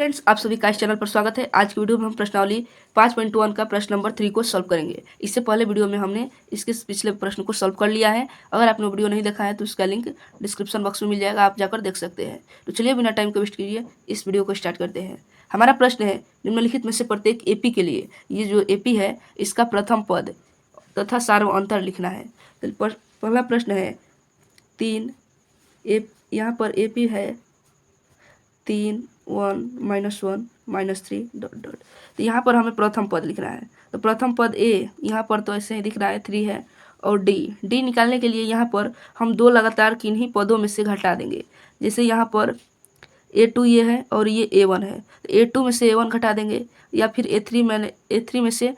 Friends, आप सभी का इस चैनल पर स्वागत है। आज की वीडियो में हम प्रश्नावली 5.1 का प्रश्न नंबर 3 को सॉल्व करेंगे। इससे पहले वीडियो में हमने इसके पिछले प्रश्न को सॉल्व कर लिया है। अगर आपने वीडियो नहीं देखा है तो इसका लिंक डिस्क्रिप्शन बॉक्स में मिल जाएगा, आप जाकर देख सकते हैं। तो चलिए बिना टाइम को वेस्ट कीजिए इस वीडियो को स्टार्ट करते हैं। हमारा प्रश्न है, निम्नलिखित में से प्रत्येक एपी के लिए, ये जो एपी है इसका प्रथम पद तथा सार्वअंतर लिखना है। तो पहला प्रश्न है 3 यहाँ पर एपी है 3 1 -1 -3 ... तो यहाँ पर हमें प्रथम पद लिखना है। तो प्रथम पद ए यहाँ पर तो ऐसे ही दिख रहा है 3 है, और डी निकालने के लिए यहाँ पर हम दो लगातार किन्हीं पदों में से घटा देंगे। जैसे यहाँ पर A2 ये है और ये A1 है, तो A2 में से A1 घटा देंगे, या फिर A3 में से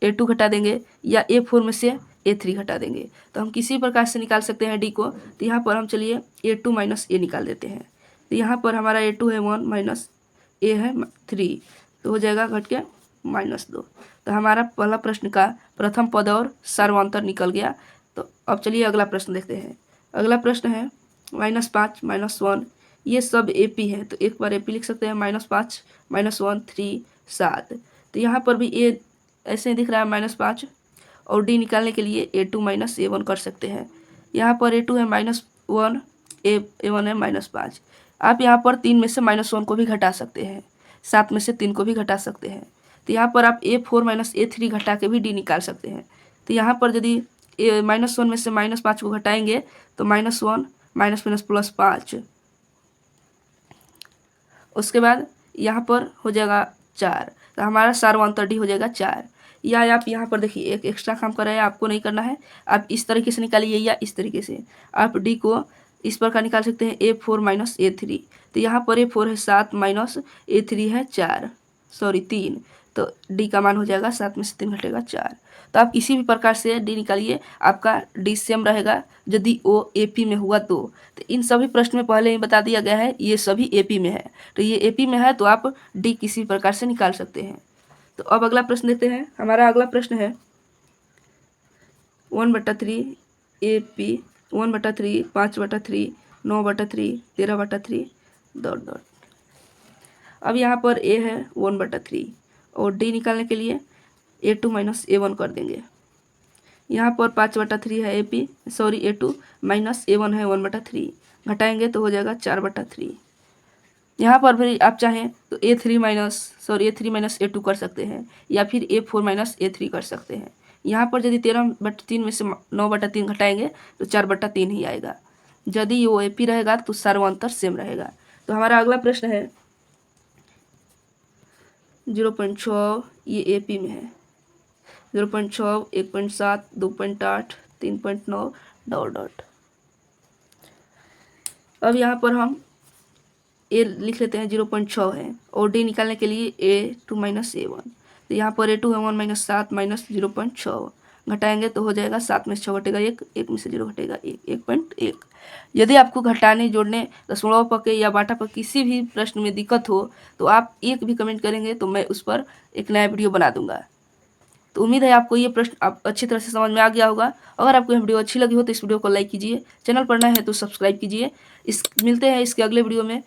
A2 घटा देंगे, या A4 में से A3 घटा देंगे। तो हम किसी प्रकार से निकाल सकते हैं डी को। तो यहाँ पर हम चलिए A2 - A निकाल देते हैं। तो यहाँ पर हमारा A2 है 1 माइनस A है 3, तो हो जाएगा घट के -2। तो हमारा पहला प्रश्न का प्रथम पद और सार्वअंतर निकल गया। तो अब चलिए अगला प्रश्न देखते हैं। अगला प्रश्न है -5 -1, ये सब एपी है, तो एक बार एपी लिख सकते हैं। -5 -1 3 7। तो यहाँ पर भी ए ऐसे ही दिख रहा है -5, और डी निकालने के लिए A2 - A1 कर सकते हैं। यहाँ पर A2 है -1, A1 है -5। आप यहाँ पर 3 में से -1 को भी घटा सकते हैं, 7 में से 3 को भी घटा सकते हैं। तो यहाँ पर आप A4 - A3 घटा के भी डी निकाल सकते हैं। तो यहाँ पर यदि -1 में से -5 को घटाएंगे तो -1 -+5, उसके बाद यहाँ पर हो जाएगा 4। तो हमारा सार्वअंतर डी हो जाएगा 4। या आप यहाँ पर देखिए एक एक्स्ट्रा काम कर रहे हैं, आपको नहीं करना है। आप इस तरीके से निकालिए या इस तरीके से आप डी को इस प्रकार निकाल सकते हैं A4 - A3। तो यहाँ पर A4 है 7 माइनस A3 है 3। तो डी का मान हो जाएगा 7 में से 3 घटेगा 4। तो आप इसी भी प्रकार से डी निकालिए, आपका डी सेम रहेगा यदि वो एपी में हुआ तो। इन सभी प्रश्न में पहले ही बता दिया गया है ये सभी एपी में है। तो ये एपी में है तो आप डी किसी प्रकार से निकाल सकते हैं। तो अब अगला प्रश्न देखते हैं। हमारा अगला प्रश्न है 1/3 AP 1/3 5/3 9/3 13/3 ... अब यहाँ पर A है 1/3, और डी निकालने के लिए A2 - A1 कर देंगे। यहाँ पर 5/3 है A2 माइनस A1 है 1/3, घटाएंगे तो हो जाएगा 4/3। यहाँ पर भी आप चाहें तो A3 - A2 कर सकते हैं, या फिर A4 - A3 कर सकते हैं। यहाँ पर यदि 13/3 में से 9/3 घटाएंगे तो 4/3 ही आएगा। यदि वो AP रहेगा तो सार्वअंतर सेम रहेगा। तो हमारा अगला प्रश्न है 0.6, ये AP में है। 0.6 1.7 2.8 3.9 ... अब यहाँ पर हम ए लिख लेते हैं 0.6 है, और डी निकालने के लिए A2 - A1। तो यहाँ पर A2 है 1 - 7 - 0.6, घटाएंगे तो हो जाएगा 7 में से 6 घटेगा 1, 1 में से 0 घटेगा 1.1। यदि आपको घटाने, जोड़ने, दशमलव पक्के या बाटा पर किसी भी प्रश्न में दिक्कत हो तो आप एक भी कमेंट करेंगे तो मैं उस पर एक नया वीडियो बना दूंगा। तो उम्मीद है आपको ये प्रश्न आप अच्छी तरह से समझ में आ गया होगा। अगर आपको यह वीडियो अच्छी लगी हो तो इस वीडियो को लाइक कीजिए, चैनल पर नए हैं तो सब्सक्राइब कीजिए। मिलते हैं इसके अगले वीडियो में।